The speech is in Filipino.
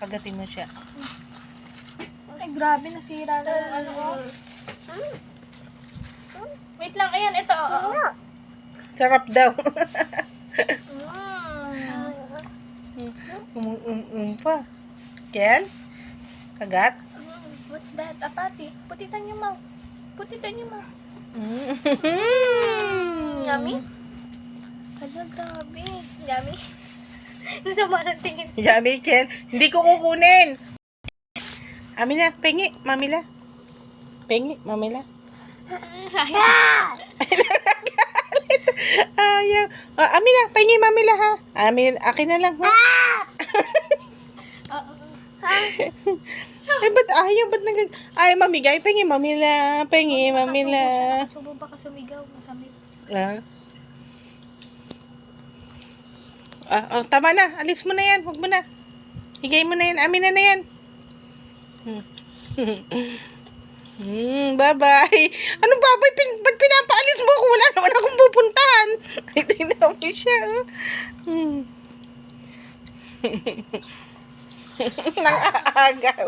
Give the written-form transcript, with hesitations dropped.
Kagatin mo siya. Ay, grabe, nasira na yung ano ko. Wait lang, ayan, ito, oo. Sarap daw. Pa. Ken? Kagat? What's that? Apati. Putitan niyo, Mau. Putitan niyo, Mau. Yummy? Hala, grabe. Yummy. Nasama ng tingin. Yummy, Ken. Hindi ko kukunin. Amina, pengi. Mamila. Pengi, mamila. Ayaw. Amina, pengi, mamila ha. Akin na lang ha. Ay, ba't ayaw? Ba't ay, mamigay? Pengi, mamila. Pengi, mamila. Subo baka sumigaw. Masamit. Tama na. Alis mo na yan. Huwag mo na. Higay mo na yan. Amin na yan. Bye-bye. Anong bye-bye? Ba't pinapaalis mo ako? Wala naman akong pupuntahan. Ay, tingnan mo siya. Nang aagaw.